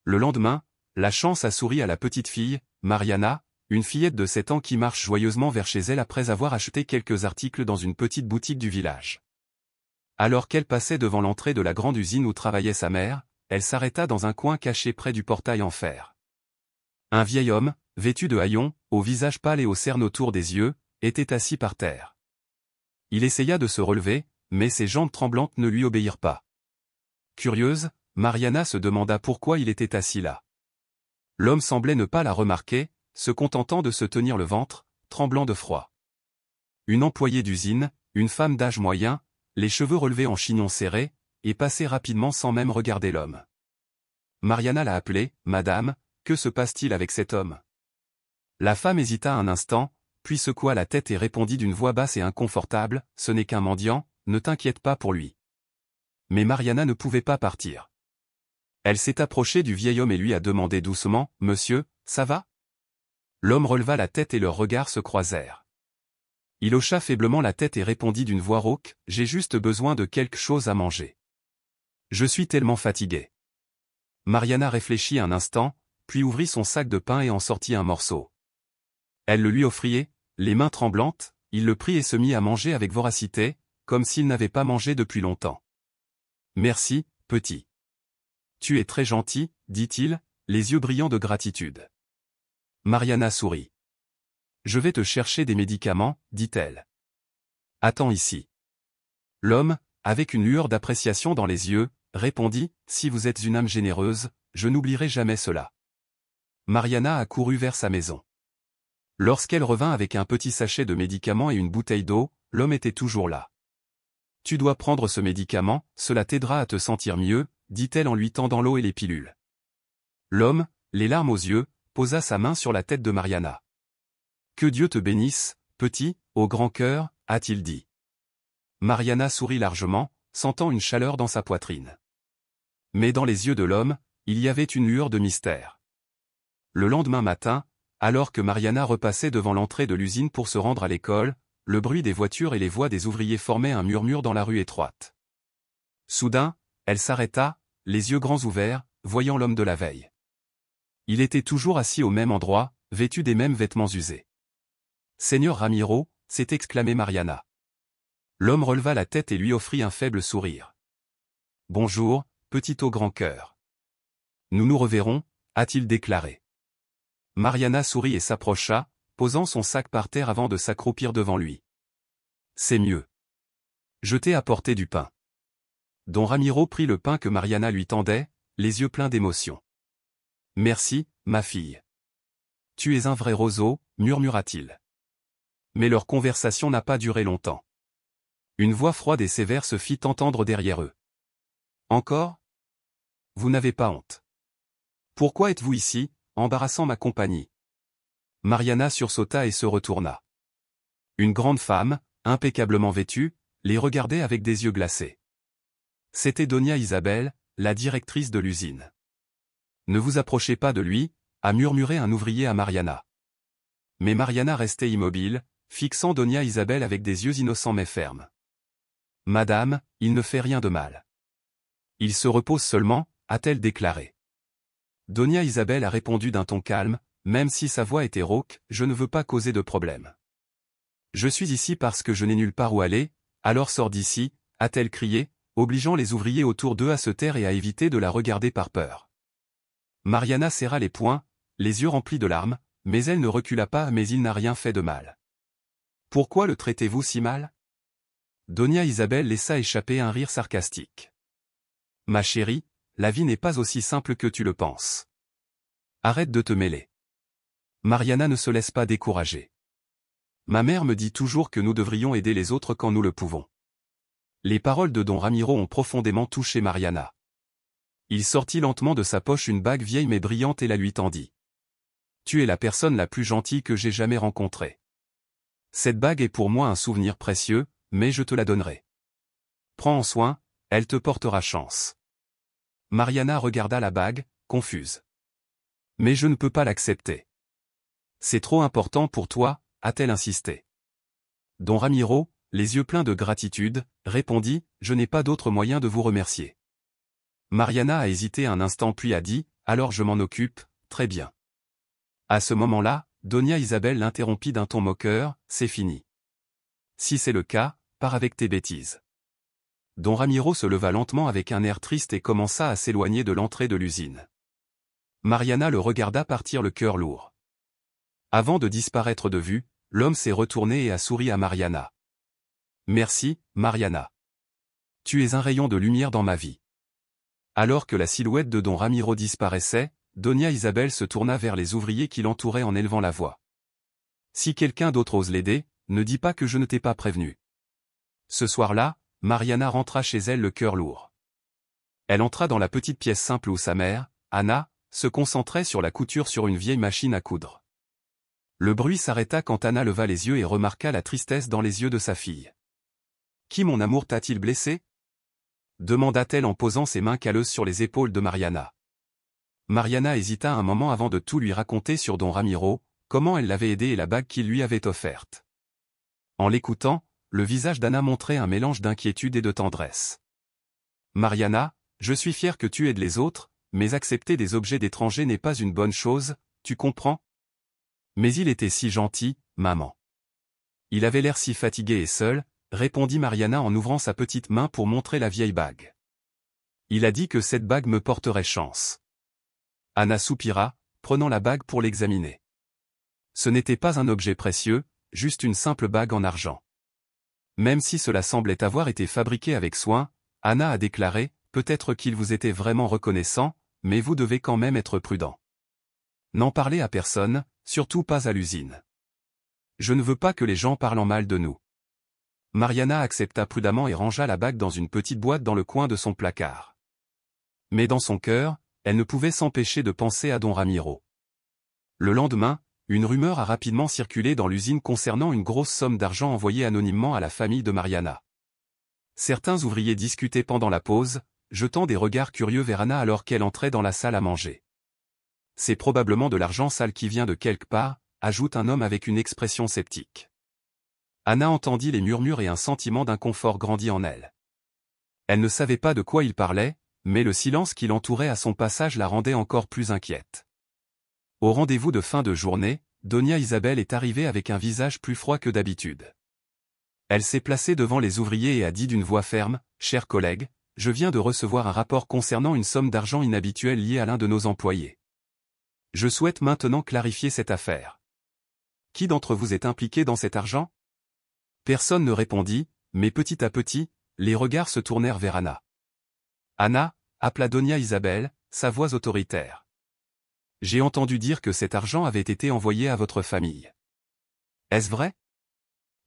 Le lendemain, la chance a souri à la petite fille, Mariana, une fillette de 7 ans qui marche joyeusement vers chez elle après avoir acheté quelques articles dans une petite boutique du village. Alors qu'elle passait devant l'entrée de la grande usine où travaillait sa mère, elle s'arrêta dans un coin caché près du portail en fer. Un vieil homme, vêtu de haillons, au visage pâle et aux cernes autour des yeux, était assis par terre. Il essaya de se relever, mais ses jambes tremblantes ne lui obéirent pas. Curieuse, Mariana se demanda pourquoi il était assis là. L'homme semblait ne pas la remarquer, se contentant de se tenir le ventre, tremblant de froid. Une employée d'usine, une femme d'âge moyen, les cheveux relevés en chignon serré, et passait rapidement sans même regarder l'homme. Mariana l'a appelé, « Madame, que se passe-t-il avec cet homme ?» La femme hésita un instant, puis secoua la tête et répondit d'une voix basse et inconfortable, « Ce n'est qu'un mendiant, ne t'inquiète pas pour lui. » Mais Mariana ne pouvait pas partir. Elle s'est approchée du vieil homme et lui a demandé doucement, « Monsieur, ça va ?» L'homme releva la tête et leurs regards se croisèrent. Il hocha faiblement la tête et répondit d'une voix rauque, « J'ai juste besoin de quelque chose à manger. Je suis tellement fatigué. » Mariana réfléchit un instant, puis ouvrit son sac de pain et en sortit un morceau. Elle le lui offrit, les mains tremblantes, il le prit et se mit à manger avec voracité, comme s'il n'avait pas mangé depuis longtemps. « Merci, petit. Tu es très gentil, » dit-il, les yeux brillants de gratitude. Mariana sourit. « Je vais te chercher des médicaments, » dit-elle. « Attends ici. » L'homme, avec une lueur d'appréciation dans les yeux, répondit, « Si vous êtes une âme généreuse, je n'oublierai jamais cela. » Mariana accourut vers sa maison. Lorsqu'elle revint avec un petit sachet de médicaments et une bouteille d'eau, l'homme était toujours là. « Tu dois prendre ce médicament, cela t'aidera à te sentir mieux, » dit-elle en lui tendant l'eau et les pilules. L'homme, les larmes aux yeux, posa sa main sur la tête de Mariana. « Que Dieu te bénisse, petit, au grand cœur, » a-t-il dit. Mariana sourit largement, sentant une chaleur dans sa poitrine. Mais dans les yeux de l'homme, il y avait une lueur de mystère. Le lendemain matin, alors que Mariana repassait devant l'entrée de l'usine pour se rendre à l'école, le bruit des voitures et les voix des ouvriers formaient un murmure dans la rue étroite. Soudain, elle s'arrêta, les yeux grands ouverts, voyant l'homme de la veille. Il était toujours assis au même endroit, vêtu des mêmes vêtements usés. « Seigneur Ramiro » s'est exclamé Mariana. L'homme releva la tête et lui offrit un faible sourire. « Bonjour, petit au grand cœur. Nous nous reverrons » a-t-il déclaré. Mariana sourit et s'approcha, posant son sac par terre avant de s'accroupir devant lui. « C'est mieux. Je t'ai apporté du pain. » Don Ramiro prit le pain que Mariana lui tendait, les yeux pleins d'émotion. « Merci, ma fille. Tu es un vrai roseau, » murmura-t-il. Mais leur conversation n'a pas duré longtemps. Une voix froide et sévère se fit entendre derrière eux. « Encore ? Vous n'avez pas honte. Pourquoi êtes-vous ici, embarrassant ma compagnie ?» Mariana sursauta et se retourna. Une grande femme, impeccablement vêtue, les regardait avec des yeux glacés. C'était Doña Isabel, la directrice de l'usine. « Ne vous approchez pas de lui » a murmuré un ouvrier à Mariana. Mais Mariana restait immobile, fixant Doña Isabel avec des yeux innocents mais fermes. « Madame, il ne fait rien de mal. Il se repose seulement » a-t-elle déclaré. Doña Isabel a répondu d'un ton calme, même si sa voix était rauque, « Je ne veux pas causer de problème. Je suis ici parce que je n'ai nulle part où aller, alors sors d'ici » a-t-elle crié, obligeant les ouvriers autour d'eux à se taire et à éviter de la regarder par peur. Mariana serra les poings, les yeux remplis de larmes, mais elle ne recula pas. « Mais il n'a rien fait de mal. Pourquoi le traitez-vous si mal ?» Doña Isabel laissa échapper un rire sarcastique. « Ma chérie, la vie n'est pas aussi simple que tu le penses. Arrête de te mêler. » Mariana ne se laisse pas décourager. « Ma mère me dit toujours que nous devrions aider les autres quand nous le pouvons. » Les paroles de Don Ramiro ont profondément touché Mariana. Il sortit lentement de sa poche une bague vieille mais brillante et la lui tendit. « Tu es la personne la plus gentille que j'ai jamais rencontrée. Cette bague est pour moi un souvenir précieux, mais je te la donnerai. Prends en soin, elle te portera chance. » Mariana regarda la bague, confuse. « Mais je ne peux pas l'accepter. C'est trop important pour toi » a-t-elle insisté. Don Ramiro, les yeux pleins de gratitude, répondit, « Je n'ai pas d'autre moyen de vous remercier. » Mariana a hésité un instant puis a dit, « Alors je m'en occupe, très bien. » À ce moment-là, Doña Isabel l'interrompit d'un ton moqueur, « C'est fini. Si c'est le cas, pars avec tes bêtises. » Don Ramiro se leva lentement avec un air triste et commença à s'éloigner de l'entrée de l'usine. Mariana le regarda partir le cœur lourd. Avant de disparaître de vue, l'homme s'est retourné et a souri à Mariana. « Merci, Mariana. Tu es un rayon de lumière dans ma vie. » Alors que la silhouette de Don Ramiro disparaissait, Doña Isabel se tourna vers les ouvriers qui l'entouraient en élevant la voix. « Si quelqu'un d'autre ose l'aider, ne dis pas que je ne t'ai pas prévenu. » Ce soir-là, Mariana rentra chez elle le cœur lourd. Elle entra dans la petite pièce simple où sa mère, Anna, se concentrait sur la couture sur une vieille machine à coudre. Le bruit s'arrêta quand Anna leva les yeux et remarqua la tristesse dans les yeux de sa fille. « Qui mon amour t'a-t-il blessé ?» demanda-t-elle en posant ses mains calleuses sur les épaules de Mariana. Mariana hésita un moment avant de tout lui raconter sur Don Ramiro, comment elle l'avait aidé et la bague qu'il lui avait offerte. En l'écoutant, le visage d'Anna montrait un mélange d'inquiétude et de tendresse. « Mariana, je suis fier que tu aides les autres, mais accepter des objets d'étrangers n'est pas une bonne chose, tu comprends ? Mais il était si gentil, maman. Il avait l'air si fatigué et seul, » répondit Mariana en ouvrant sa petite main pour montrer la vieille bague. « Il a dit que cette bague me porterait chance. » Anna soupira, prenant la bague pour l'examiner. Ce n'était pas un objet précieux, juste une simple bague en argent. Même si cela semblait avoir été fabriqué avec soin, Anna a déclaré, « Peut-être qu'il vous était vraiment reconnaissant, mais vous devez quand même être prudent. N'en parlez à personne, surtout pas à l'usine. Je ne veux pas que les gens parlent en mal de nous. » Mariana accepta prudemment et rangea la bague dans une petite boîte dans le coin de son placard. Mais dans son cœur, elle ne pouvait s'empêcher de penser à Don Ramiro. Le lendemain, une rumeur a rapidement circulé dans l'usine concernant une grosse somme d'argent envoyée anonymement à la famille de Mariana. Certains ouvriers discutaient pendant la pause, jetant des regards curieux vers Anna alors qu'elle entrait dans la salle à manger. « C'est probablement de l'argent sale qui vient de quelque part », ajoute un homme avec une expression sceptique. Anna entendit les murmures et un sentiment d'inconfort grandit en elle. Elle ne savait pas de quoi il parlait, mais le silence qui l'entourait à son passage la rendait encore plus inquiète. Au rendez-vous de fin de journée, Doña Isabel est arrivée avec un visage plus froid que d'habitude. Elle s'est placée devant les ouvriers et a dit d'une voix ferme, « Chers collègues, je viens de recevoir un rapport concernant une somme d'argent inhabituelle liée à l'un de nos employés. Je souhaite maintenant clarifier cette affaire. Qui d'entre vous est impliqué dans cet argent ?» Personne ne répondit, mais petit à petit, les regards se tournèrent vers Anna. « Anna » appela Doña Isabel, sa voix autoritaire. « J'ai entendu dire que cet argent avait été envoyé à votre famille. Est-ce vrai ?»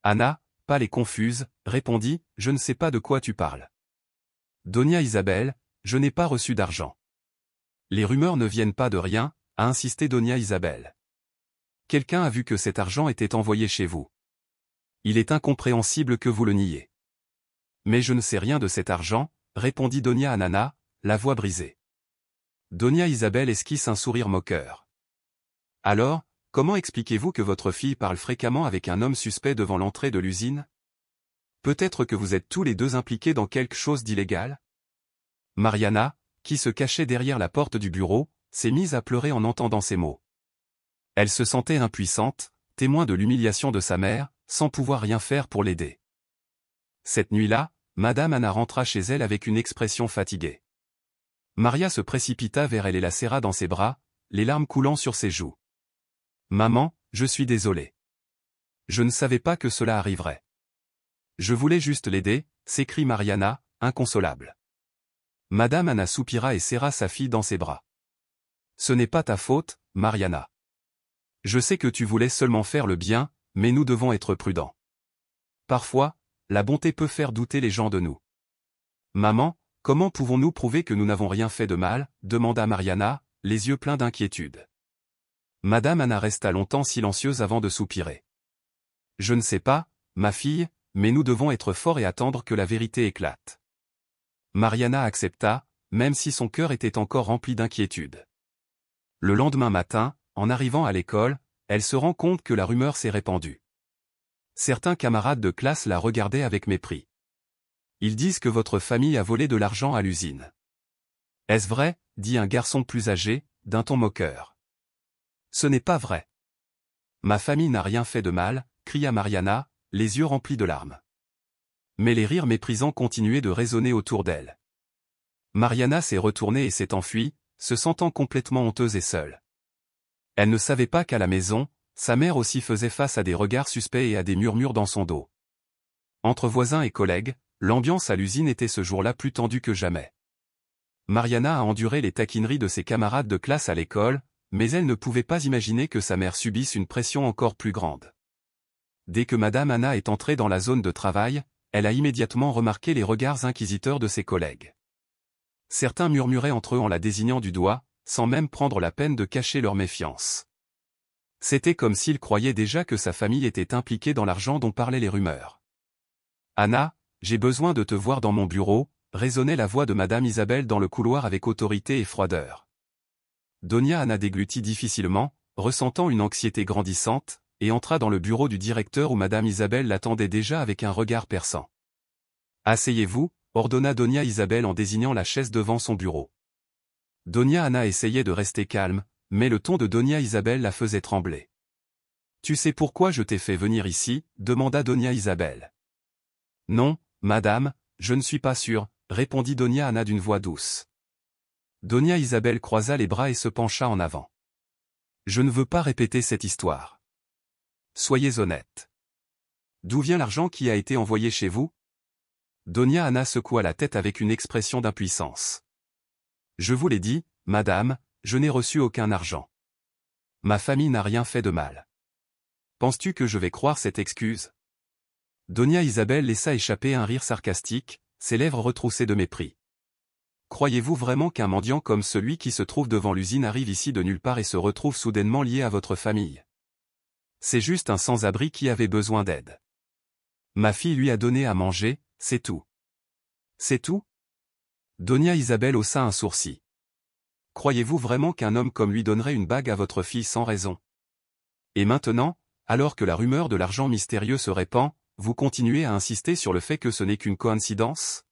Anna, pâle et confuse, répondit, « Je ne sais pas de quoi tu parles. » Doña Isabel, « Je n'ai pas reçu d'argent. » « Les rumeurs ne viennent pas de rien, » a insisté Doña Isabel. « Quelqu'un a vu que cet argent était envoyé chez vous. Il est incompréhensible que vous le niez. »« Mais je ne sais rien de cet argent, » répondit Doña Anana, la voix brisée. Doña Isabel esquisse un sourire moqueur. « Alors, comment expliquez-vous que votre fille parle fréquemment avec un homme suspect devant l'entrée de l'usine? Peut-être que vous êtes tous les deux impliqués dans quelque chose d'illégal ?» Mariana, qui se cachait derrière la porte du bureau, s'est mise à pleurer en entendant ces mots. Elle se sentait impuissante, témoin de l'humiliation de sa mère, sans pouvoir rien faire pour l'aider. Cette nuit-là, Madame Anna rentra chez elle avec une expression fatiguée. Maria se précipita vers elle et la serra dans ses bras, les larmes coulant sur ses joues. « Maman, je suis désolée. Je ne savais pas que cela arriverait. Je voulais juste l'aider, » s'écrie Mariana, inconsolable. Madame Anna soupira et serra sa fille dans ses bras. « Ce n'est pas ta faute, Mariana. Je sais que tu voulais seulement faire le bien, mais nous devons être prudents. Parfois, la bonté peut faire douter les gens de nous. »« Maman, comment pouvons-nous prouver que nous n'avons rien fait de mal ?» demanda Mariana, les yeux pleins d'inquiétude. Madame Anna resta longtemps silencieuse avant de soupirer. « Je ne sais pas, ma fille, mais nous devons être forts et attendre que la vérité éclate. » Mariana accepta, même si son cœur était encore rempli d'inquiétude. Le lendemain matin, en arrivant à l'école, elle se rend compte que la rumeur s'est répandue. Certains camarades de classe la regardaient avec mépris. Ils disent que votre famille a volé de l'argent à l'usine. Est-ce vrai, dit un garçon plus âgé, d'un ton moqueur. Ce n'est pas vrai. Ma famille n'a rien fait de mal, cria Mariana, les yeux remplis de larmes. Mais les rires méprisants continuaient de résonner autour d'elle. Mariana s'est retournée et s'est enfuie, se sentant complètement honteuse et seule. Elle ne savait pas qu'à la maison, sa mère aussi faisait face à des regards suspects et à des murmures dans son dos. Entre voisins et collègues, l'ambiance à l'usine était ce jour-là plus tendue que jamais. Mariana a enduré les taquineries de ses camarades de classe à l'école, mais elle ne pouvait pas imaginer que sa mère subisse une pression encore plus grande. Dès que Madame Anna est entrée dans la zone de travail, elle a immédiatement remarqué les regards inquisiteurs de ses collègues. Certains murmuraient entre eux en la désignant du doigt, sans même prendre la peine de cacher leur méfiance. C'était comme s'ils croyaient déjà que sa famille était impliquée dans l'argent dont parlaient les rumeurs. « Anna, j'ai besoin de te voir dans mon bureau », résonnait la voix de Madame Isabelle dans le couloir avec autorité et froideur. Donia Anna déglutit difficilement, ressentant une anxiété grandissante, et entra dans le bureau du directeur où Madame Isabelle l'attendait déjà avec un regard perçant. « Asseyez-vous », ordonna Donia Isabelle en désignant la chaise devant son bureau. Donia Anna essayait de rester calme, mais le ton de Donia Isabelle la faisait trembler. « Tu sais pourquoi je t'ai fait venir ici » demanda Donia Isabelle. « Non, madame, je ne suis pas sûre », répondit Donia Anna d'une voix douce. Donia Isabelle croisa les bras et se pencha en avant. « Je ne veux pas répéter cette histoire. Soyez honnête. D'où vient l'argent qui a été envoyé chez vous » Donia Anna secoua la tête avec une expression d'impuissance. « Je vous l'ai dit, madame, je n'ai reçu aucun argent. Ma famille n'a rien fait de mal. Penses-tu que je vais croire cette excuse » Donia Isabelle laissa échapper un rire sarcastique, ses lèvres retroussées de mépris. « Croyez-vous vraiment qu'un mendiant comme celui qui se trouve devant l'usine arrive ici de nulle part et se retrouve soudainement lié à votre famille? C'est juste un sans-abri qui avait besoin d'aide. Ma fille lui a donné à manger, c'est tout. » C'est tout ? Donia Isabelle haussa un sourcil. « Croyez-vous vraiment qu'un homme comme lui donnerait une bague à votre fille sans raison? Et maintenant, alors que la rumeur de l'argent mystérieux se répand, vous continuez à insister sur le fait que ce n'est qu'une coïncidence ?»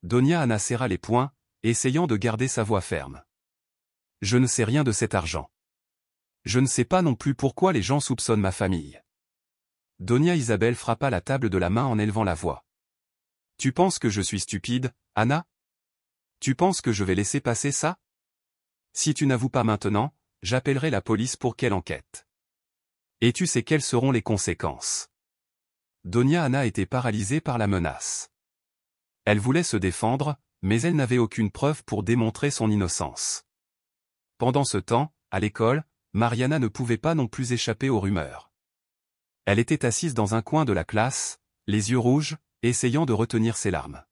Donia Anna serra les poings, essayant de garder sa voix ferme. « Je ne sais rien de cet argent. Je ne sais pas non plus pourquoi les gens soupçonnent ma famille. » Donia Isabelle frappa la table de la main en élevant la voix. « Tu penses que je suis stupide, Anna? Tu penses que je vais laisser passer ça? Si tu n'avoues pas maintenant, j'appellerai la police pour qu'elle enquête. Et tu sais quelles seront les conséquences. » Donia Anna était paralysée par la menace. Elle voulait se défendre, mais elle n'avait aucune preuve pour démontrer son innocence. Pendant ce temps, à l'école, Mariana ne pouvait pas non plus échapper aux rumeurs. Elle était assise dans un coin de la classe, les yeux rouges, essayant de retenir ses larmes.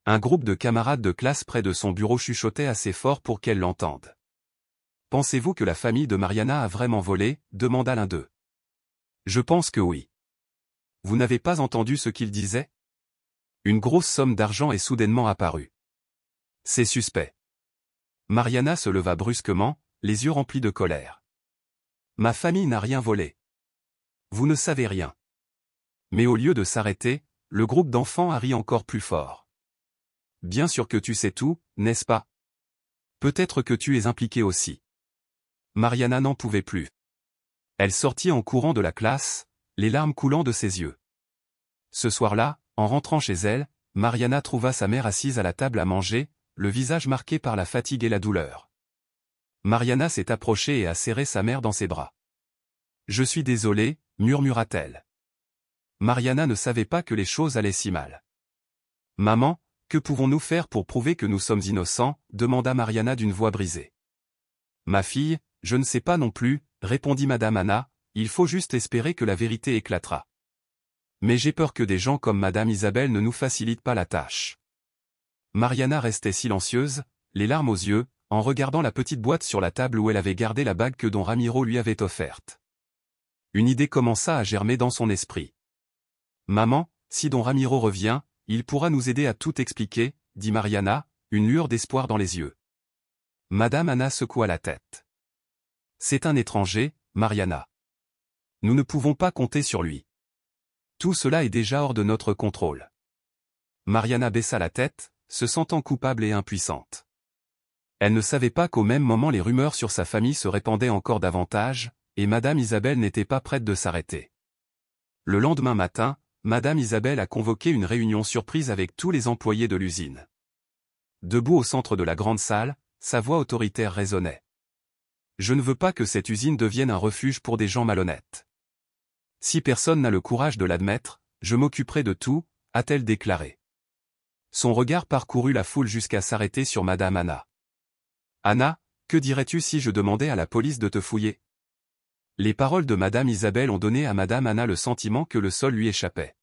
Un groupe de camarades de classe près de son bureau chuchotait assez fort pour qu'elle l'entende. « Pensez-vous que la famille de Mariana a vraiment volé » demanda l'un d'eux. « Je pense que oui. Vous n'avez pas entendu ce qu'il disait ? Une grosse somme d'argent est soudainement apparue. C'est suspect. » Mariana se leva brusquement, les yeux remplis de colère. « Ma famille n'a rien volé. Vous ne savez rien. » Mais au lieu de s'arrêter, le groupe d'enfants a ri encore plus fort. « Bien sûr que tu sais tout, n'est-ce pas? Peut-être que tu es impliqué aussi. » Mariana n'en pouvait plus. Elle sortit en courant de la classe, les larmes coulant de ses yeux. Ce soir-là, en rentrant chez elle, Mariana trouva sa mère assise à la table à manger, le visage marqué par la fatigue et la douleur. Mariana s'est approchée et a serré sa mère dans ses bras. « Je suis désolée » murmura-t-elle. Mariana ne savait pas que les choses allaient si mal. « Maman, que pouvons-nous faire pour prouver que nous sommes innocents » demanda Mariana d'une voix brisée. « Ma fille, je ne sais pas non plus » répondit Madame Anna, « il faut juste espérer que la vérité éclatera. Mais j'ai peur que des gens comme Madame Isabelle ne nous facilitent pas la tâche. » Mariana restait silencieuse, les larmes aux yeux, en regardant la petite boîte sur la table où elle avait gardé la bague que Don Ramiro lui avait offerte. Une idée commença à germer dans son esprit. « Maman, si Don Ramiro revient, il pourra nous aider à tout expliquer, » dit Mariana, une lueur d'espoir dans les yeux. Madame Anna secoua la tête. « C'est un étranger, Mariana. Nous ne pouvons pas compter sur lui. Tout cela est déjà hors de notre contrôle. » Mariana baissa la tête, se sentant coupable et impuissante. Elle ne savait pas qu'au même moment les rumeurs sur sa famille se répandaient encore davantage, et Madame Isabelle n'était pas prête de s'arrêter. Le lendemain matin, Madame Isabelle a convoqué une réunion surprise avec tous les employés de l'usine. Debout au centre de la grande salle, sa voix autoritaire résonnait. « Je ne veux pas que cette usine devienne un refuge pour des gens malhonnêtes. Si personne n'a le courage de l'admettre, je m'occuperai de tout, a-t-elle déclaré. Son regard parcourut la foule jusqu'à s'arrêter sur Madame Anna. « Anna, que dirais-tu si je demandais à la police de te fouiller ?» Les paroles de Madame Isabelle ont donné à Madame Anna le sentiment que le sol lui échappait.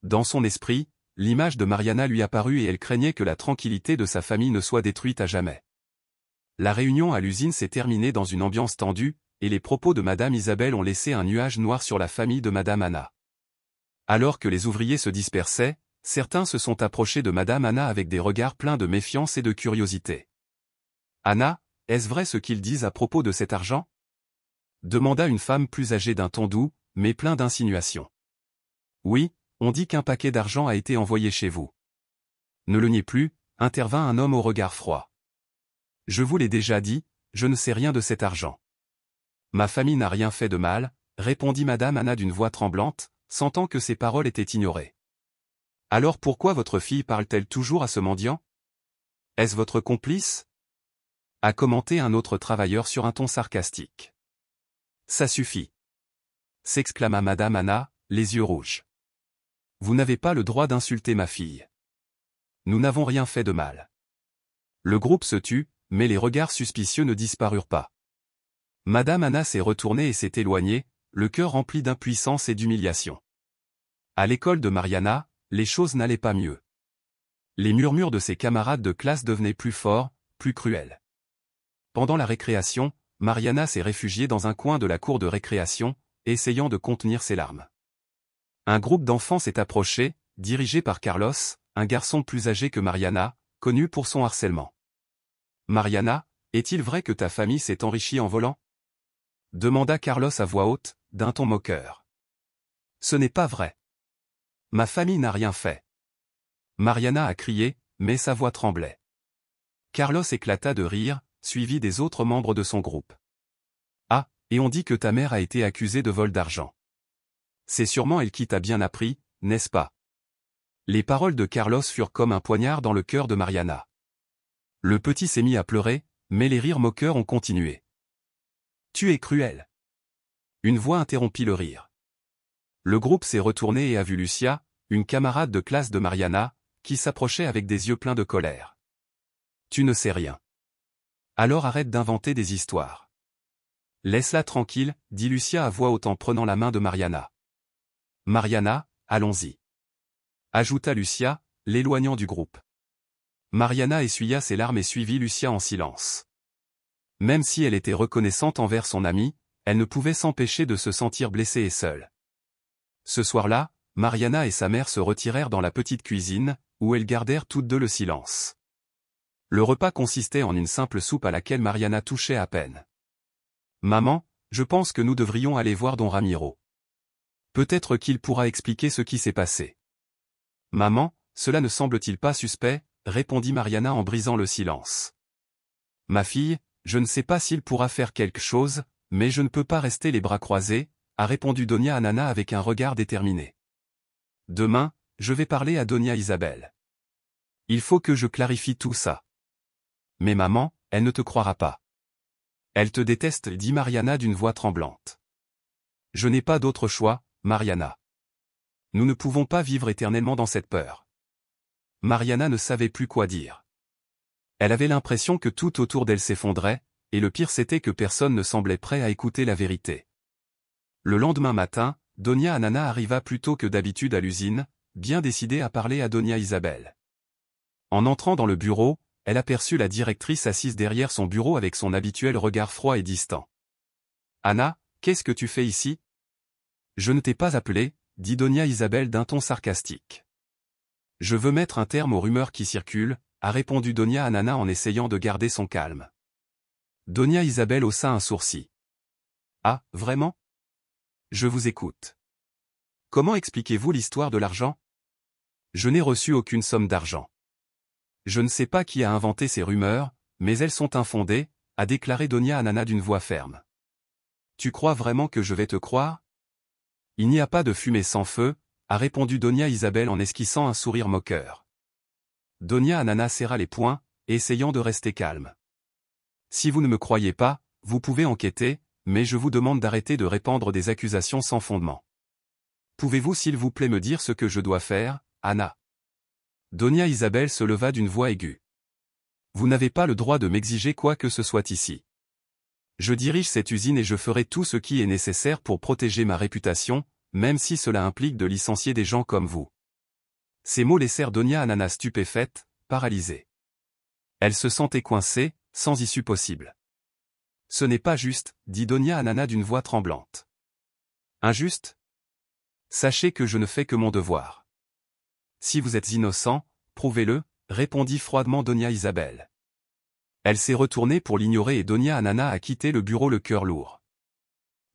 Dans son esprit, l'image de Mariana lui apparut et elle craignait que la tranquillité de sa famille ne soit détruite à jamais. La réunion à l'usine s'est terminée dans une ambiance tendue, et les propos de Madame Isabelle ont laissé un nuage noir sur la famille de Madame Anna. Alors que les ouvriers se dispersaient, certains se sont approchés de Madame Anna avec des regards pleins de méfiance et de curiosité. « Anna, est-ce vrai ce qu'ils disent à propos de cet argent ?» demanda une femme plus âgée d'un ton doux, mais plein d'insinuations. « Oui, on dit qu'un paquet d'argent a été envoyé chez vous. » Ne le niez plus, intervint un homme au regard froid. « Je vous l'ai déjà dit, je ne sais rien de cet argent. »« Ma famille n'a rien fait de mal, » répondit Madame Anna d'une voix tremblante, sentant que ses paroles étaient ignorées. « Alors pourquoi votre fille parle-t-elle toujours à ce mendiant? Est-ce votre complice ?» a commenté un autre travailleur sur un ton sarcastique. « Ça suffit !» s'exclama Madame Anna, les yeux rouges. « Vous n'avez pas le droit d'insulter ma fille. Nous n'avons rien fait de mal. » Le groupe se tut, mais les regards suspicieux ne disparurent pas. Madame Anna s'est retournée et s'est éloignée, le cœur rempli d'impuissance et d'humiliation. À l'école de Mariana, les choses n'allaient pas mieux. Les murmures de ses camarades de classe devenaient plus forts, plus cruels. Pendant la récréation, Mariana s'est réfugiée dans un coin de la cour de récréation, essayant de contenir ses larmes. Un groupe d'enfants s'est approché, dirigé par Carlos, un garçon plus âgé que Mariana, connu pour son harcèlement. « Mariana, est-il vrai que ta famille s'est enrichie en volant ?» demanda Carlos à voix haute, d'un ton moqueur. « Ce n'est pas vrai. Ma famille n'a rien fait. » Mariana a crié, mais sa voix tremblait. Carlos éclata de rire, suivi des autres membres de son groupe. « Ah, et on dit que ta mère a été accusée de vol d'argent. C'est sûrement elle qui t'a bien appris, n'est-ce pas ?» Les paroles de Carlos furent comme un poignard dans le cœur de Mariana. Le petit s'est mis à pleurer, mais les rires moqueurs ont continué. « Tu es cruel. » Une voix interrompit le rire. Le groupe s'est retourné et a vu Lucia, une camarade de classe de Mariana, qui s'approchait avec des yeux pleins de colère. « Tu ne sais rien. Alors arrête d'inventer des histoires. »« Laisse-la tranquille, » dit Lucia à voix haute en prenant la main de Mariana. « Mariana, allons-y. » ajouta Lucia, l'éloignant du groupe. Mariana essuya ses larmes et suivit Lucia en silence. Même si elle était reconnaissante envers son amie, elle ne pouvait s'empêcher de se sentir blessée et seule. Ce soir-là, Mariana et sa mère se retirèrent dans la petite cuisine, où elles gardèrent toutes deux le silence. Le repas consistait en une simple soupe à laquelle Mariana touchait à peine. « Maman, je pense que nous devrions aller voir Don Ramiro. Peut-être qu'il pourra expliquer ce qui s'est passé. »« Maman, cela ne semble-t-il pas suspect ?» répondit Mariana en brisant le silence. « Ma fille, je ne sais pas s'il pourra faire quelque chose, mais je ne peux pas rester les bras croisés, » a répondu Doña Anna avec un regard déterminé. « Demain, je vais parler à Doña Isabelle. Il faut que je clarifie tout ça. » « Mais maman, elle ne te croira pas. Elle te déteste, » dit Mariana d'une voix tremblante. « Je n'ai pas d'autre choix, Mariana. Nous ne pouvons pas vivre éternellement dans cette peur. » Mariana ne savait plus quoi dire. Elle avait l'impression que tout autour d'elle s'effondrait, et le pire c'était que personne ne semblait prêt à écouter la vérité. Le lendemain matin, Doña Anna arriva plus tôt que d'habitude à l'usine, bien décidée à parler à Doña Isabelle. En entrant dans le bureau, elle aperçut la directrice assise derrière son bureau avec son habituel regard froid et distant. « Anna, qu'est-ce que tu fais ici ?»« Je ne t'ai pas appelé, » dit Doña Isabelle d'un ton sarcastique. « Je veux mettre un terme aux rumeurs qui circulent, » a répondu Doña Anna en essayant de garder son calme. Doña Isabelle haussa un sourcil. « Ah, vraiment ? Je vous écoute. Comment expliquez-vous l'histoire de l'argent ? Je n'ai reçu aucune somme d'argent. Je ne sais pas qui a inventé ces rumeurs, mais elles sont infondées, a déclaré Donia Anana d'une voix ferme. Tu crois vraiment que je vais te croire? Il n'y a pas de fumée sans feu, a répondu Donia Isabel en esquissant un sourire moqueur. Donia Anana serra les poings, essayant de rester calme. Si vous ne me croyez pas, vous pouvez enquêter, mais je vous demande d'arrêter de répandre des accusations sans fondement. Pouvez-vous s'il vous plaît me dire ce que je dois faire, Anna? Donia Isabel se leva d'une voix aiguë. Vous n'avez pas le droit de m'exiger quoi que ce soit ici. Je dirige cette usine et je ferai tout ce qui est nécessaire pour protéger ma réputation, même si cela implique de licencier des gens comme vous. Ces mots laissèrent Donia Anana stupéfaite, paralysée. Elle se sentait coincée, sans issue possible. Ce n'est pas juste, dit Donia Anana d'une voix tremblante. Injuste? Sachez que je ne fais que mon devoir. Si vous êtes innocent, prouvez-le, répondit froidement Donia Isabel. Elle s'est retournée pour l'ignorer et Donia Anana a quitté le bureau le cœur lourd.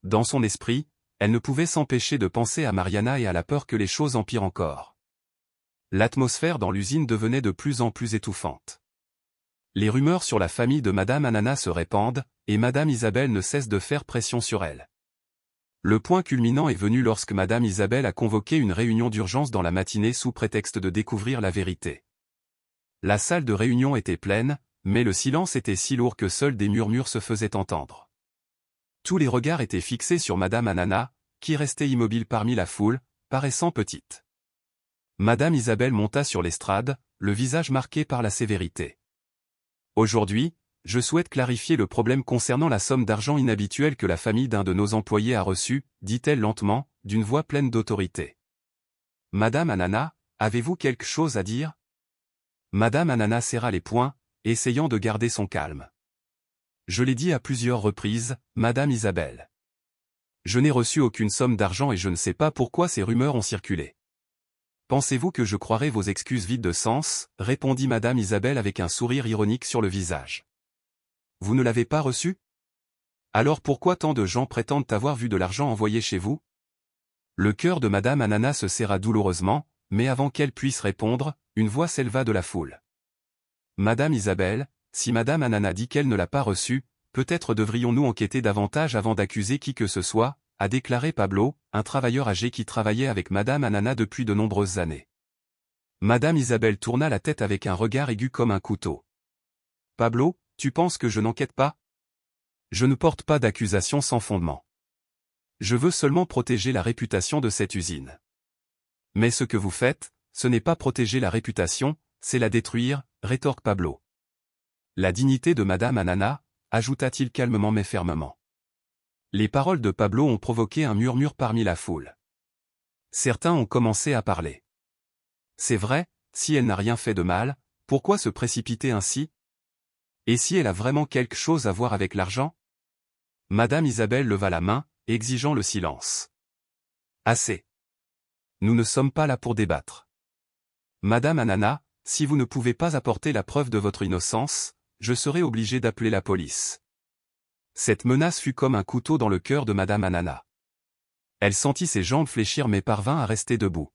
Dans son esprit, elle ne pouvait s'empêcher de penser à Mariana et à la peur que les choses empirent encore. L'atmosphère dans l'usine devenait de plus en plus étouffante. Les rumeurs sur la famille de Madame Anana se répandent, et Madame Isabelle ne cesse de faire pression sur elle. Le point culminant est venu lorsque Madame Isabelle a convoqué une réunion d'urgence dans la matinée sous prétexte de découvrir la vérité. La salle de réunion était pleine, mais le silence était si lourd que seuls des murmures se faisaient entendre. Tous les regards étaient fixés sur Madame Anana, qui restait immobile parmi la foule, paraissant petite. Madame Isabelle monta sur l'estrade, le visage marqué par la sévérité. Aujourd'hui, je souhaite clarifier le problème concernant la somme d'argent inhabituelle que la famille d'un de nos employés a reçue, dit-elle lentement, d'une voix pleine d'autorité. Madame Anana, avez-vous quelque chose à dire? Madame Anana serra les poings, essayant de garder son calme. Je l'ai dit à plusieurs reprises, Madame Isabelle. Je n'ai reçu aucune somme d'argent et je ne sais pas pourquoi ces rumeurs ont circulé. Pensez-vous que je croirais vos excuses vides de sens, répondit Madame Isabelle avec un sourire ironique sur le visage. Vous ne l'avez pas reçu? Alors pourquoi tant de gens prétendent avoir vu de l'argent envoyé chez vous? Le cœur de Madame Anana se serra douloureusement, mais avant qu'elle puisse répondre, une voix s'éleva de la foule. Madame Isabelle, si Madame Anana dit qu'elle ne l'a pas reçu, peut-être devrions-nous enquêter davantage avant d'accuser qui que ce soit, a déclaré Pablo, un travailleur âgé qui travaillait avec Madame Anana depuis de nombreuses années. Madame Isabelle tourna la tête avec un regard aigu comme un couteau. Pablo, tu penses que je n'enquête pas? Je ne porte pas d'accusation sans fondement. Je veux seulement protéger la réputation de cette usine. Mais ce que vous faites, ce n'est pas protéger la réputation, c'est la détruire, rétorque Pablo. La dignité de Madame Anana, ajouta-t-il calmement mais fermement. Les paroles de Pablo ont provoqué un murmure parmi la foule. Certains ont commencé à parler. C'est vrai, si elle n'a rien fait de mal, pourquoi se précipiter ainsi? Et si elle a vraiment quelque chose à voir avec l'argent? Madame Isabelle leva la main, exigeant le silence. Assez. Nous ne sommes pas là pour débattre. Madame Anana, si vous ne pouvez pas apporter la preuve de votre innocence, je serai obligé d'appeler la police. Cette menace fut comme un couteau dans le cœur de Madame Anana. Elle sentit ses jambes fléchir mais parvint à rester debout.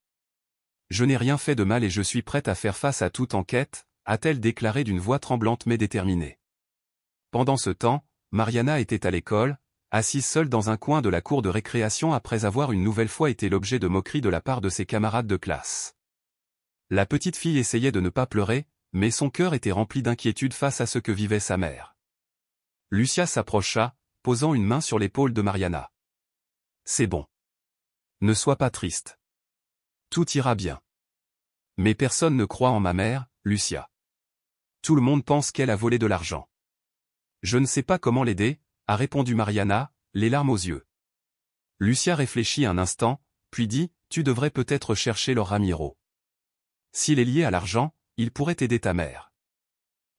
Je n'ai rien fait de mal et je suis prête à faire face à toute enquête, a-t-elle déclaré d'une voix tremblante mais déterminée. Pendant ce temps, Mariana était à l'école, assise seule dans un coin de la cour de récréation après avoir une nouvelle fois été l'objet de moqueries de la part de ses camarades de classe. La petite fille essayait de ne pas pleurer, mais son cœur était rempli d'inquiétude face à ce que vivait sa mère. Lucia s'approcha, posant une main sur l'épaule de Mariana. C'est bon. Ne sois pas triste. Tout ira bien. Mais personne ne croit en ma mère, Lucia. Tout le monde pense qu'elle a volé de l'argent. Je ne sais pas comment l'aider, a répondu Mariana, les larmes aux yeux. Lucia réfléchit un instant, puis dit, tu devrais peut-être chercher leur Ramiro. S'il est lié à l'argent, il pourrait aider ta mère.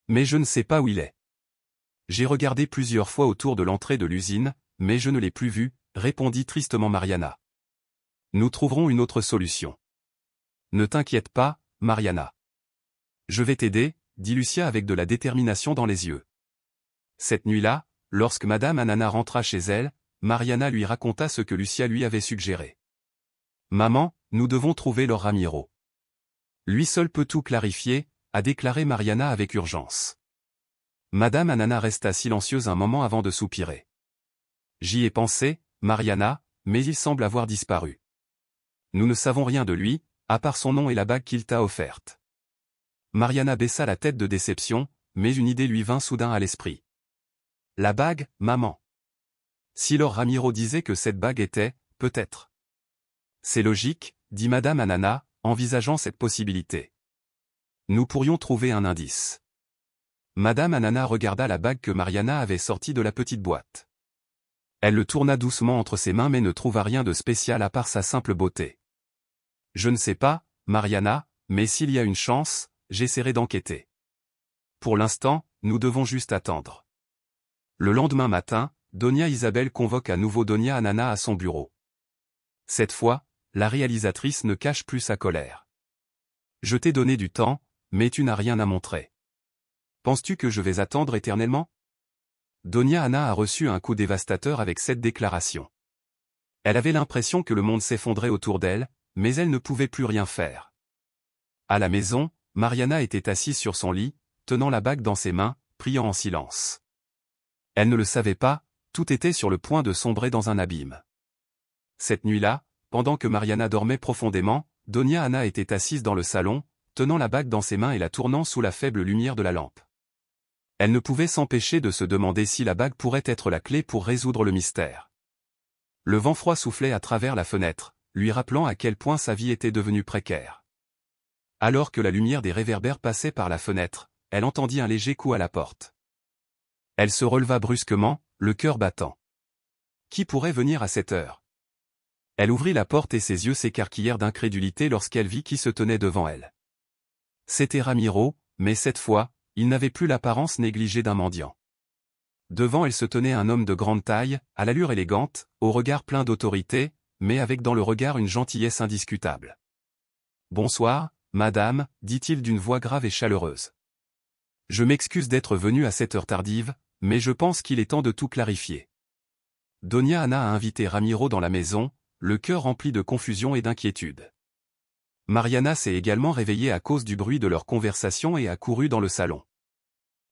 Mais je ne sais pas où il est. J'ai regardé plusieurs fois autour de l'entrée de l'usine, mais je ne l'ai plus vu, répondit tristement Mariana. Nous trouverons une autre solution. Ne t'inquiète pas, Mariana. Je vais t'aider, dit Lucia avec de la détermination dans les yeux. Cette nuit-là, lorsque Madame Anana rentra chez elle, Mariana lui raconta ce que Lucia lui avait suggéré. Maman, nous devons trouver leur Ramiro. Lui seul peut tout clarifier, a déclaré Mariana avec urgence. Madame Anana resta silencieuse un moment avant de soupirer. J'y ai pensé, Mariana, mais il semble avoir disparu. Nous ne savons rien de lui, à part son nom et la bague qu'il t'a offerte. Mariana baissa la tête de déception, mais une idée lui vint soudain à l'esprit. La bague, maman. Si Lord Ramiro disait que cette bague était, peut-être. C'est logique, dit Madame Anana, envisageant cette possibilité. Nous pourrions trouver un indice. Madame Anana regarda la bague que Mariana avait sortie de la petite boîte. Elle le tourna doucement entre ses mains mais ne trouva rien de spécial à part sa simple beauté. Je ne sais pas, Mariana, mais s'il y a une chance, j'essaierai d'enquêter. Pour l'instant, nous devons juste attendre. Le lendemain matin, Doña Isabel convoque à nouveau Doña Anana à son bureau. Cette fois, la réalisatrice ne cache plus sa colère. Je t'ai donné du temps, mais tu n'as rien à montrer. Penses-tu que je vais attendre éternellement? Doña Ana a reçu un coup dévastateur avec cette déclaration. Elle avait l'impression que le monde s'effondrait autour d'elle, mais elle ne pouvait plus rien faire. À la maison, Mariana était assise sur son lit, tenant la bague dans ses mains, priant en silence. Elle ne le savait pas, tout était sur le point de sombrer dans un abîme. Cette nuit-là, pendant que Mariana dormait profondément, Doña Ana était assise dans le salon, tenant la bague dans ses mains et la tournant sous la faible lumière de la lampe. Elle ne pouvait s'empêcher de se demander si la bague pourrait être la clé pour résoudre le mystère. Le vent froid soufflait à travers la fenêtre, lui rappelant à quel point sa vie était devenue précaire. Alors que la lumière des réverbères passait par la fenêtre, elle entendit un léger coup à la porte. Elle se releva brusquement, le cœur battant. Qui pourrait venir à cette heure? Elle ouvrit la porte et ses yeux s'écarquillèrent d'incrédulité lorsqu'elle vit qui se tenait devant elle. C'était Ramiro, mais cette fois, il n'avait plus l'apparence négligée d'un mendiant. Devant elle se tenait un homme de grande taille, à l'allure élégante, au regard plein d'autorité, mais avec dans le regard une gentillesse indiscutable. « Bonsoir, madame, dit-il d'une voix grave et chaleureuse. Je m'excuse d'être venu à cette heure tardive, mais je pense qu'il est temps de tout clarifier. » Doña Ana a invité Ramiro dans la maison, le cœur rempli de confusion et d'inquiétude. Mariana s'est également réveillée à cause du bruit de leur conversation et a couru dans le salon.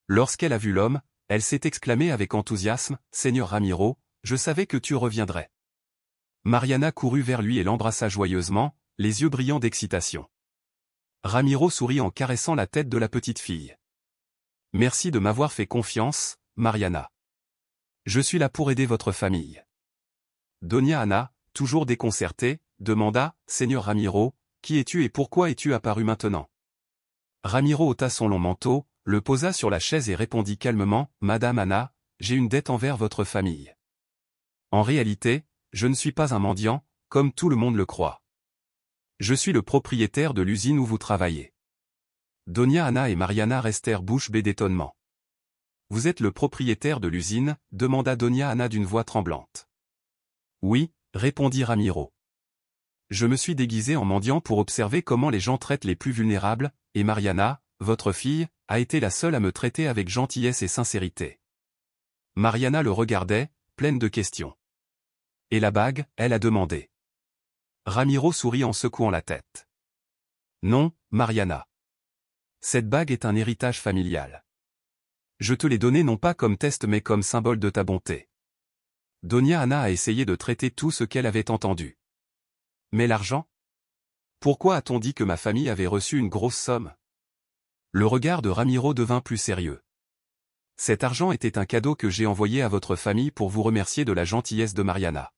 Lorsqu'elle a vu l'homme, elle s'est exclamée avec enthousiasme, « Seigneur Ramiro, je savais que tu reviendrais. » Mariana courut vers lui et l'embrassa joyeusement, les yeux brillants d'excitation. Ramiro sourit en caressant la tête de la petite fille. « Merci de m'avoir fait confiance, Mariana. Je suis là pour aider votre famille. » Doña Ana, toujours déconcertée, demanda, « Seigneur Ramiro, qui es-tu et pourquoi es-tu apparu maintenant ?» Ramiro ôta son long manteau, le posa sur la chaise et répondit calmement, « Madame Ana, j'ai une dette envers votre famille. En réalité, je ne suis pas un mendiant, comme tout le monde le croit. Je suis le propriétaire de l'usine où vous travaillez. » Doña Ana et Mariana restèrent bouche bée d'étonnement. « Vous êtes le propriétaire de l'usine ?» demanda Doña Ana d'une voix tremblante. « Oui, » répondit Ramiro. « Je me suis déguisé en mendiant pour observer comment les gens traitent les plus vulnérables, et Mariana, votre fille, a été la seule à me traiter avec gentillesse et sincérité. » Mariana le regardait, pleine de questions. « Et la bague ?» elle a demandé. Ramiro sourit en secouant la tête. « Non, Mariana. Cette bague est un héritage familial. Je te l'ai donnée non pas comme test mais comme symbole de ta bonté. » Doña Ana a essayé de traiter tout ce qu'elle avait entendu. « Mais l'argent? Pourquoi a-t-on dit que ma famille avait reçu une grosse somme ?» Le regard de Ramiro devint plus sérieux. « Cet argent était un cadeau que j'ai envoyé à votre famille pour vous remercier de la gentillesse de Mariana.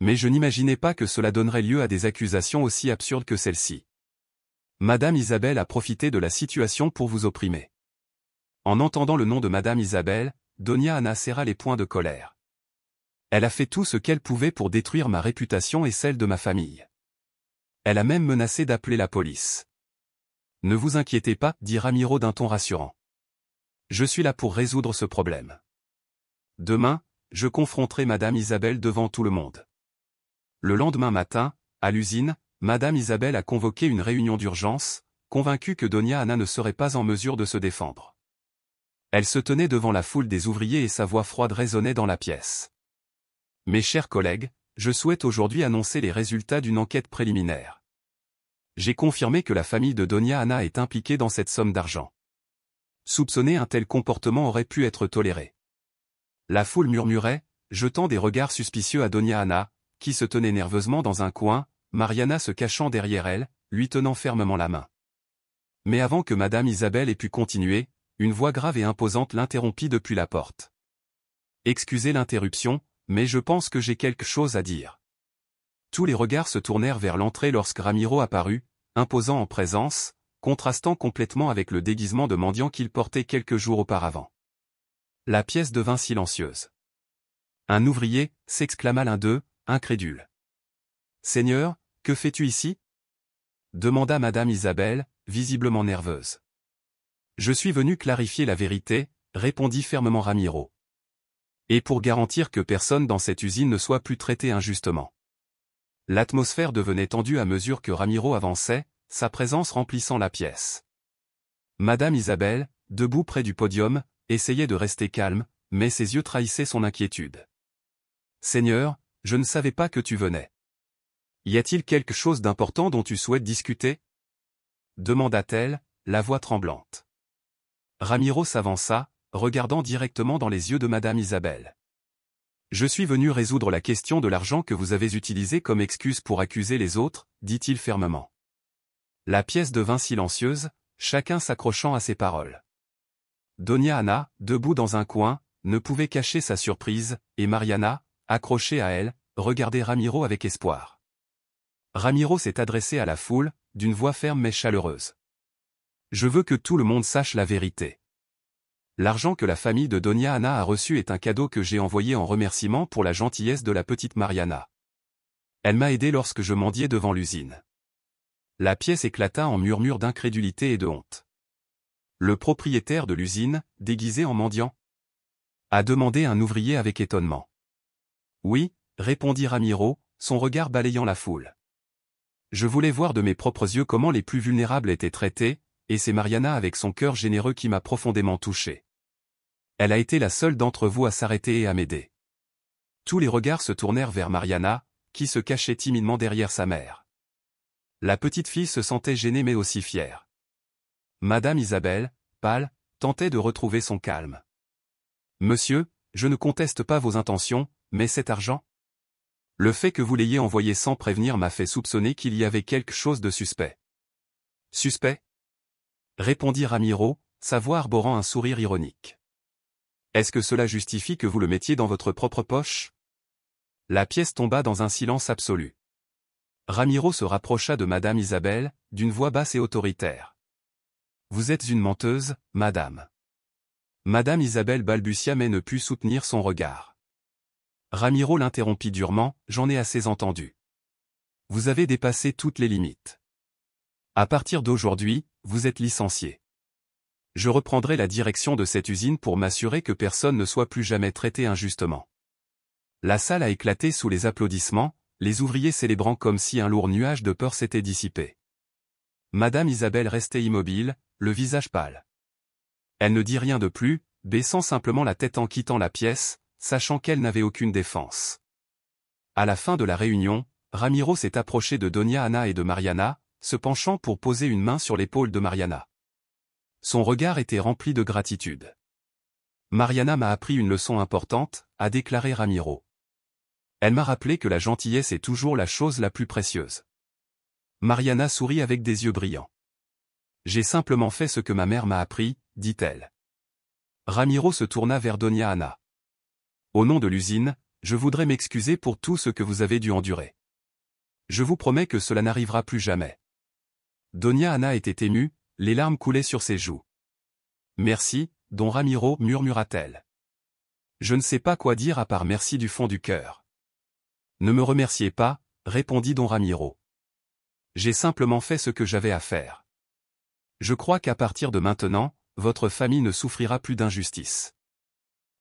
Mais je n'imaginais pas que cela donnerait lieu à des accusations aussi absurdes que celle-ci. Madame Isabelle a profité de la situation pour vous opprimer. » En entendant le nom de Madame Isabelle, Doña Ana serra les poings de colère. « Elle a fait tout ce qu'elle pouvait pour détruire ma réputation et celle de ma famille. Elle a même menacé d'appeler la police. »« Ne vous inquiétez pas, » dit Ramiro d'un ton rassurant. « Je suis là pour résoudre ce problème. Demain, je confronterai Madame Isabelle devant tout le monde. » Le lendemain matin, à l'usine, Madame Isabelle a convoqué une réunion d'urgence, convaincue que Doña Ana ne serait pas en mesure de se défendre. Elle se tenait devant la foule des ouvriers et sa voix froide résonnait dans la pièce. « Mes chers collègues, je souhaite aujourd'hui annoncer les résultats d'une enquête préliminaire. J'ai confirmé que la famille de Doña Ana est impliquée dans cette somme d'argent. Soupçonner un tel comportement aurait pu être toléré. La foule murmurait, jetant des regards suspicieux à Doña Ana, qui se tenait nerveusement dans un coin, Mariana se cachant derrière elle, lui tenant fermement la main. Mais avant que Madame Isabelle ait pu continuer, une voix grave et imposante l'interrompit depuis la porte. « Excusez l'interruption, mais je pense que j'ai quelque chose à dire. » Tous les regards se tournèrent vers l'entrée lorsque Ramiro apparut, imposant en présence, contrastant complètement avec le déguisement de mendiant qu'il portait quelques jours auparavant. La pièce devint silencieuse. « Un ouvrier » s'exclama l'un d'eux, incrédule. « Seigneur, que fais-tu ici » demanda Madame Isabelle, visiblement nerveuse. « Je suis venu clarifier la vérité » répondit fermement Ramiro. « Et pour garantir que personne dans cette usine ne soit plus traité injustement. » L'atmosphère devenait tendue à mesure que Ramiro avançait, sa présence remplissant la pièce. Madame Isabelle, debout près du podium, essayait de rester calme, mais ses yeux trahissaient son inquiétude. « Seigneur, je ne savais pas que tu venais. Y a-t-il quelque chose d'important dont tu souhaites discuter » demanda-t-elle, la voix tremblante. Ramiro s'avança, regardant directement dans les yeux de Madame Isabelle. « Je suis venu résoudre la question de l'argent que vous avez utilisé comme excuse pour accuser les autres, » dit-il fermement. La pièce devint silencieuse, chacun s'accrochant à ses paroles. Doña Ana, debout dans un coin, ne pouvait cacher sa surprise, et Mariana, accrochée à elle, regardait Ramiro avec espoir. Ramiro s'est adressé à la foule, d'une voix ferme mais chaleureuse. « Je veux que tout le monde sache la vérité. L'argent que la famille de Doña Ana a reçu est un cadeau que j'ai envoyé en remerciement pour la gentillesse de la petite Mariana. Elle m'a aidé lorsque je mendiais devant l'usine. » La pièce éclata en murmures d'incrédulité et de honte. Le propriétaire de l'usine, déguisé en mendiant, a demandé un ouvrier avec étonnement. « Oui, » répondit Ramiro, son regard balayant la foule. « Je voulais voir de mes propres yeux comment les plus vulnérables étaient traités, et c'est Mariana avec son cœur généreux qui m'a profondément touché. Elle a été la seule d'entre vous à s'arrêter et à m'aider. » Tous les regards se tournèrent vers Mariana, qui se cachait timidement derrière sa mère. La petite fille se sentait gênée mais aussi fière. Madame Isabelle, pâle, tentait de retrouver son calme. « Monsieur, je ne conteste pas vos intentions, mais cet argent ? Le fait que vous l'ayez envoyé sans prévenir m'a fait soupçonner qu'il y avait quelque chose de suspect. »« Suspect ?» répondit Ramiro, sa voix arborant un sourire ironique. « Est-ce que cela justifie que vous le mettiez dans votre propre poche ?» La pièce tomba dans un silence absolu. Ramiro se rapprocha de Madame Isabelle, d'une voix basse et autoritaire. « Vous êtes une menteuse, madame. » Madame Isabelle balbutia mais ne put soutenir son regard. Ramiro l'interrompit durement, « J'en ai assez entendu. Vous avez dépassé toutes les limites. À partir d'aujourd'hui, vous êtes licencié. Je reprendrai la direction de cette usine pour m'assurer que personne ne soit plus jamais traité injustement. » La salle a éclaté sous les applaudissements, les ouvriers célébrant comme si un lourd nuage de peur s'était dissipé. Madame Isabelle restait immobile, le visage pâle. Elle ne dit rien de plus, baissant simplement la tête en quittant la pièce, sachant qu'elle n'avait aucune défense. À la fin de la réunion, Ramiro s'est approché de Doña Ana et de Mariana, se penchant pour poser une main sur l'épaule de Mariana. Son regard était rempli de gratitude. « Mariana m'a appris une leçon importante », a déclaré Ramiro. « Elle m'a rappelé que la gentillesse est toujours la chose la plus précieuse. » Mariana sourit avec des yeux brillants. « J'ai simplement fait ce que ma mère m'a appris, » dit-elle. Ramiro se tourna vers Doña Ana. « Au nom de l'usine, je voudrais m'excuser pour tout ce que vous avez dû endurer. Je vous promets que cela n'arrivera plus jamais. » Doña Ana était émue, les larmes coulaient sur ses joues. « Merci, don Ramiro, » murmura-t-elle. « Je ne sais pas quoi dire à part merci du fond du cœur. »« Ne me remerciez pas, » répondit don Ramiro. « J'ai simplement fait ce que j'avais à faire. Je crois qu'à partir de maintenant, votre famille ne souffrira plus d'injustice. »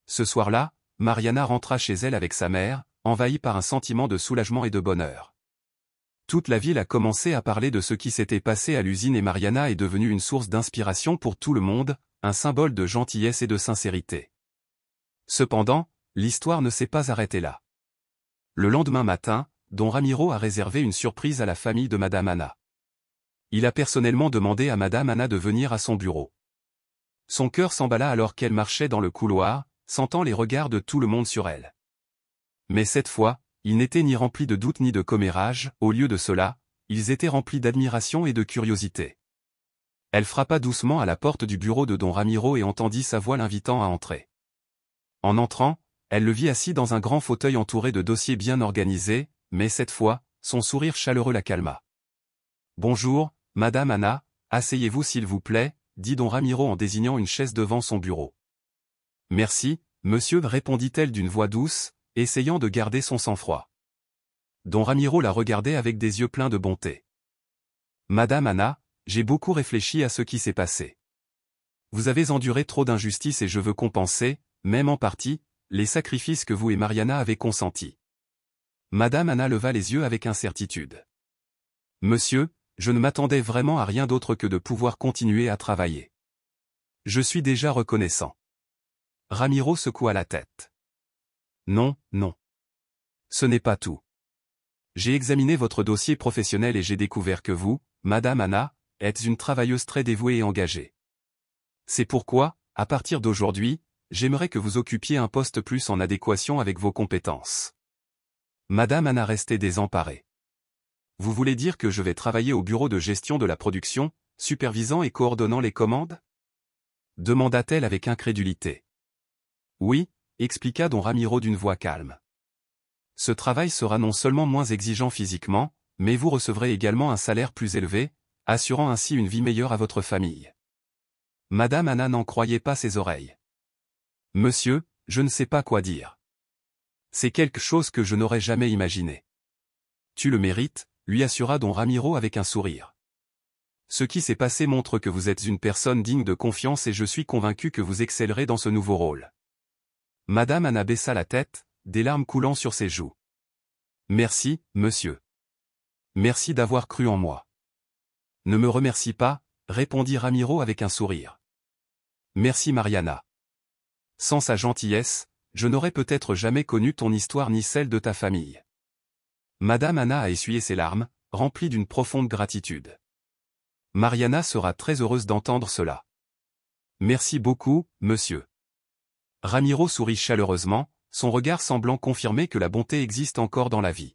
Ce soir-là, Mariana rentra chez elle avec sa mère, envahie par un sentiment de soulagement et de bonheur. Toute la ville a commencé à parler de ce qui s'était passé à l'usine et Mariana est devenue une source d'inspiration pour tout le monde, un symbole de gentillesse et de sincérité. Cependant, l'histoire ne s'est pas arrêtée là. Le lendemain matin, don Ramiro a réservé une surprise à la famille de Madame Ana. Il a personnellement demandé à Madame Ana de venir à son bureau. Son cœur s'emballa alors qu'elle marchait dans le couloir, sentant les regards de tout le monde sur elle. Mais cette fois, ils n'étaient ni remplis de doute ni de commérage, au lieu de cela, ils étaient remplis d'admiration et de curiosité. Elle frappa doucement à la porte du bureau de don Ramiro et entendit sa voix l'invitant à entrer. En entrant, elle le vit assis dans un grand fauteuil entouré de dossiers bien organisés, mais cette fois, son sourire chaleureux la calma. « Bonjour, Madame Anna, asseyez-vous s'il vous plaît, » dit don Ramiro en désignant une chaise devant son bureau. « Merci, monsieur, » répondit-elle d'une voix douce, essayant de garder son sang-froid. Don Ramiro la regardait avec des yeux pleins de bonté. « Madame Anna, j'ai beaucoup réfléchi à ce qui s'est passé. Vous avez enduré trop d'injustices et je veux compenser, même en partie, les sacrifices que vous et Mariana avez consentis. » Madame Anna leva les yeux avec incertitude. « Monsieur, je ne m'attendais vraiment à rien d'autre que de pouvoir continuer à travailler. Je suis déjà reconnaissant. » Ramiro secoua la tête. « Non, non. Ce n'est pas tout. J'ai examiné votre dossier professionnel et j'ai découvert que vous, Madame Anna, êtes une travailleuse très dévouée et engagée. C'est pourquoi, à partir d'aujourd'hui, j'aimerais que vous occupiez un poste plus en adéquation avec vos compétences. » Madame Anna restait désemparée. « Vous voulez dire que je vais travailler au bureau de gestion de la production, supervisant et coordonnant les commandes ?» demanda-t-elle avec incrédulité. « Oui, » expliqua don Ramiro d'une voix calme. « Ce travail sera non seulement moins exigeant physiquement, mais vous recevrez également un salaire plus élevé, assurant ainsi une vie meilleure à votre famille. » Madame Anna n'en croyait pas ses oreilles. « Monsieur, je ne sais pas quoi dire. C'est quelque chose que je n'aurais jamais imaginé. »« Tu le mérites, » lui assura don Ramiro avec un sourire. « Ce qui s'est passé montre que vous êtes une personne digne de confiance et je suis convaincu que vous excellerez dans ce nouveau rôle. » Madame Anna baissa la tête, des larmes coulant sur ses joues. « Merci, monsieur. Merci d'avoir cru en moi. »« Ne me remercie pas, » répondit Ramiro avec un sourire. « Merci Mariana. Sans sa gentillesse, je n'aurais peut-être jamais connu ton histoire ni celle de ta famille. » Madame Anna a essuyé ses larmes, remplies d'une profonde gratitude. Mariana sera très heureuse d'entendre cela. « Merci beaucoup, monsieur. » Ramiro sourit chaleureusement, son regard semblant confirmer que la bonté existe encore dans la vie.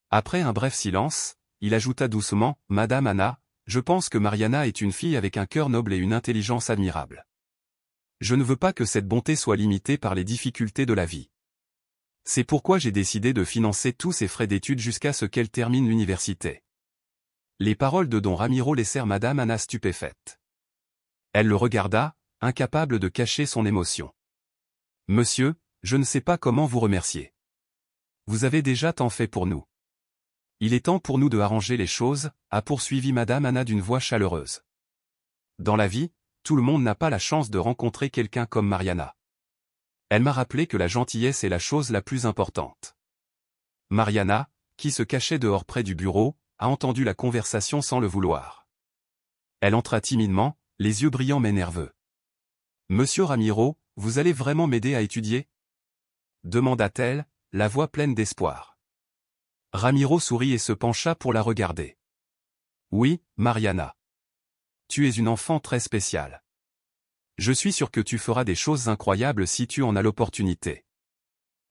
Après un bref silence, il ajouta doucement, « Madame Anna, je pense que Mariana est une fille avec un cœur noble et une intelligence admirable. Je ne veux pas que cette bonté soit limitée par les difficultés de la vie. C'est pourquoi j'ai décidé de financer tous ses frais d'études jusqu'à ce qu'elle termine l'université. » Les paroles de don Ramiro laissèrent Madame Anna stupéfaite. Elle le regarda, incapable de cacher son émotion. « Monsieur, je ne sais pas comment vous remercier. Vous avez déjà tant fait pour nous. Il est temps pour nous de arranger les choses, » a poursuivi Madame Anna d'une voix chaleureuse. « Dans la vie, tout le monde n'a pas la chance de rencontrer quelqu'un comme Mariana. Elle m'a rappelé que la gentillesse est la chose la plus importante. » Mariana, qui se cachait dehors près du bureau, a entendu la conversation sans le vouloir. Elle entra timidement, les yeux brillants mais nerveux. « Monsieur Ramiro, vous allez vraiment m'aider à étudier ?» demanda-t-elle, la voix pleine d'espoir. Ramiro sourit et se pencha pour la regarder. « Oui, Mariana. Tu es une enfant très spéciale. Je suis sûr que tu feras des choses incroyables si tu en as l'opportunité. »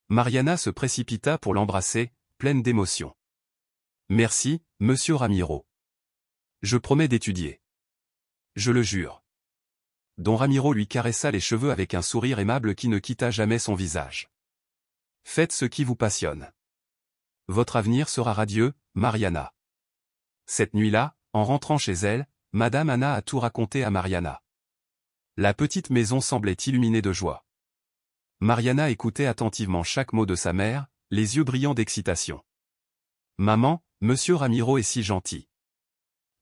Mariana se précipita pour l'embrasser, pleine d'émotion. « Merci, monsieur Ramiro. Je promets d'étudier. Je le jure. » Don Ramiro lui caressa les cheveux avec un sourire aimable qui ne quitta jamais son visage. « Faites ce qui vous passionne. Votre avenir sera radieux, Mariana. » Cette nuit-là, en rentrant chez elle, Madame Anna a tout raconté à Mariana. La petite maison semblait illuminée de joie. Mariana écoutait attentivement chaque mot de sa mère, les yeux brillants d'excitation. « Maman, monsieur Ramiro est si gentil.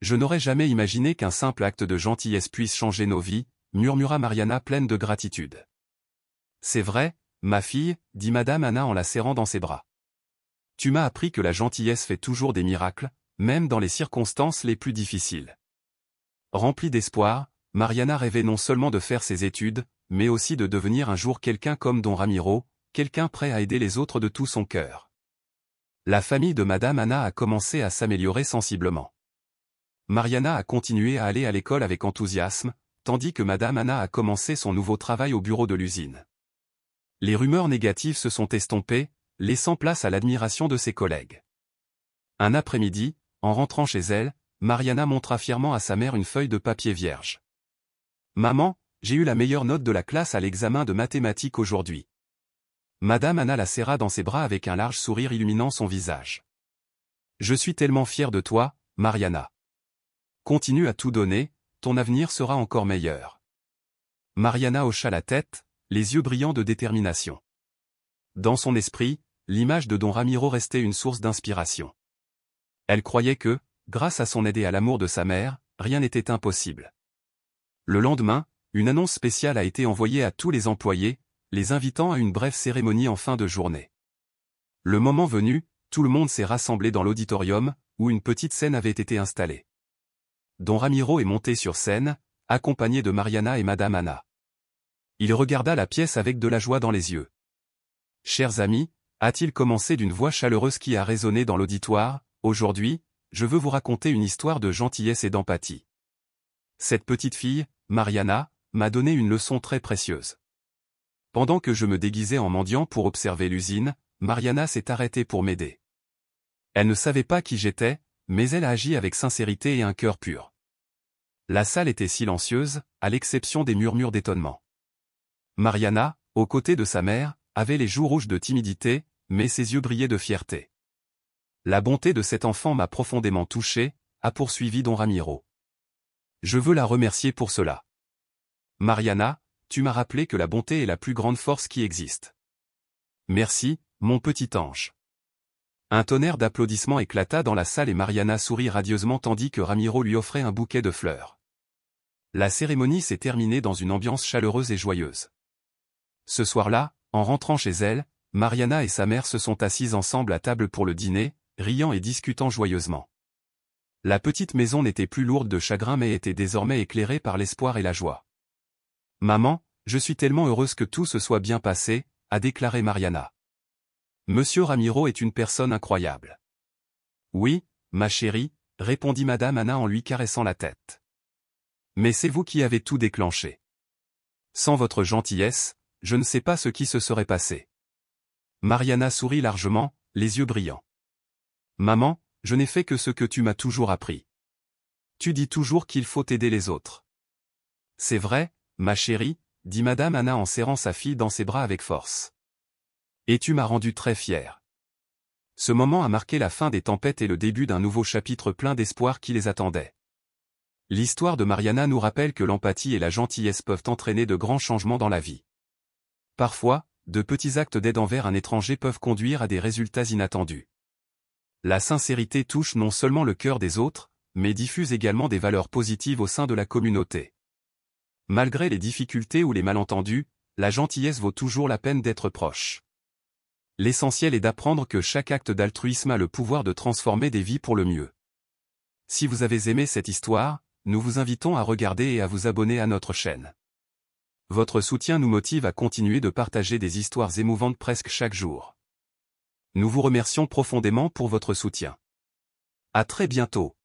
Je n'aurais jamais imaginé qu'un simple acte de gentillesse puisse changer nos vies, » murmura Mariana pleine de gratitude. « C'est vrai, ma fille, » dit Madame Anna en la serrant dans ses bras. « Tu m'as appris que la gentillesse fait toujours des miracles, même dans les circonstances les plus difficiles. » Remplie d'espoir, Mariana rêvait non seulement de faire ses études, mais aussi de devenir un jour quelqu'un comme don Ramiro, quelqu'un prêt à aider les autres de tout son cœur. La famille de Madame Anna a commencé à s'améliorer sensiblement. Mariana a continué à aller à l'école avec enthousiasme, tandis que Madame Anna a commencé son nouveau travail au bureau de l'usine. Les rumeurs négatives se sont estompées, laissant place à l'admiration de ses collègues. Un après-midi, en rentrant chez elle, Mariana montra fièrement à sa mère une feuille de papier vierge. « Maman, j'ai eu la meilleure note de la classe à l'examen de mathématiques aujourd'hui. » Madame Anna la serra dans ses bras avec un large sourire illuminant son visage. « Je suis tellement fière de toi, Mariana. Continue à tout donner, ton avenir sera encore meilleur. » Mariana hocha la tête, les yeux brillants de détermination. Dans son esprit, l'image de Don Ramiro restait une source d'inspiration. Elle croyait que, grâce à son aide et à l'amour de sa mère, rien n'était impossible. Le lendemain, une annonce spéciale a été envoyée à tous les employés, les invitant à une brève cérémonie en fin de journée. Le moment venu, tout le monde s'est rassemblé dans l'auditorium, où une petite scène avait été installée. Don Ramiro est monté sur scène, accompagné de Mariana et Madame Anna. Il regarda la pièce avec de la joie dans les yeux. « Chers amis, a-t-il commencé d'une voix chaleureuse qui a résonné dans l'auditoire, aujourd'hui, je veux vous raconter une histoire de gentillesse et d'empathie. Cette petite fille, Mariana, m'a donné une leçon très précieuse. Pendant que je me déguisais en mendiant pour observer l'usine, Mariana s'est arrêtée pour m'aider. Elle ne savait pas qui j'étais, mais elle a agi avec sincérité et un cœur pur. » La salle était silencieuse, à l'exception des murmures d'étonnement. Mariana, aux côtés de sa mère, avait les joues rouges de timidité, mais ses yeux brillaient de fierté. « La bonté de cet enfant m'a profondément touché, » a poursuivi Don Ramiro. « Je veux la remercier pour cela. Mariana, tu m'as rappelé que la bonté est la plus grande force qui existe. Merci, mon petit ange. » Un tonnerre d'applaudissements éclata dans la salle et Mariana sourit radieusement tandis que Ramiro lui offrait un bouquet de fleurs. La cérémonie s'est terminée dans une ambiance chaleureuse et joyeuse. Ce soir-là, en rentrant chez elle, Mariana et sa mère se sont assises ensemble à table pour le dîner, riant et discutant joyeusement. La petite maison n'était plus lourde de chagrin mais était désormais éclairée par l'espoir et la joie. « Maman, je suis tellement heureuse que tout se soit bien passé, » a déclaré Mariana. « Monsieur Ramiro est une personne incroyable. »« Oui, ma chérie, » répondit Madame Anna en lui caressant la tête. « Mais c'est vous qui avez tout déclenché. Sans votre gentillesse, je ne sais pas ce qui se serait passé. » Mariana sourit largement, les yeux brillants. « Maman, je n'ai fait que ce que tu m'as toujours appris. Tu dis toujours qu'il faut aider les autres. »« C'est vrai, ma chérie, » dit Madame Anna en serrant sa fille dans ses bras avec force. « Et tu m'as rendu très fière. » Ce moment a marqué la fin des tempêtes et le début d'un nouveau chapitre plein d'espoir qui les attendait. L'histoire de Mariana nous rappelle que l'empathie et la gentillesse peuvent entraîner de grands changements dans la vie. Parfois, de petits actes d'aide envers un étranger peuvent conduire à des résultats inattendus. La sincérité touche non seulement le cœur des autres, mais diffuse également des valeurs positives au sein de la communauté. Malgré les difficultés ou les malentendus, la gentillesse vaut toujours la peine d'être proche. L'essentiel est d'apprendre que chaque acte d'altruisme a le pouvoir de transformer des vies pour le mieux. Si vous avez aimé cette histoire, nous vous invitons à regarder et à vous abonner à notre chaîne. Votre soutien nous motive à continuer de partager des histoires émouvantes presque chaque jour. Nous vous remercions profondément pour votre soutien. À très bientôt.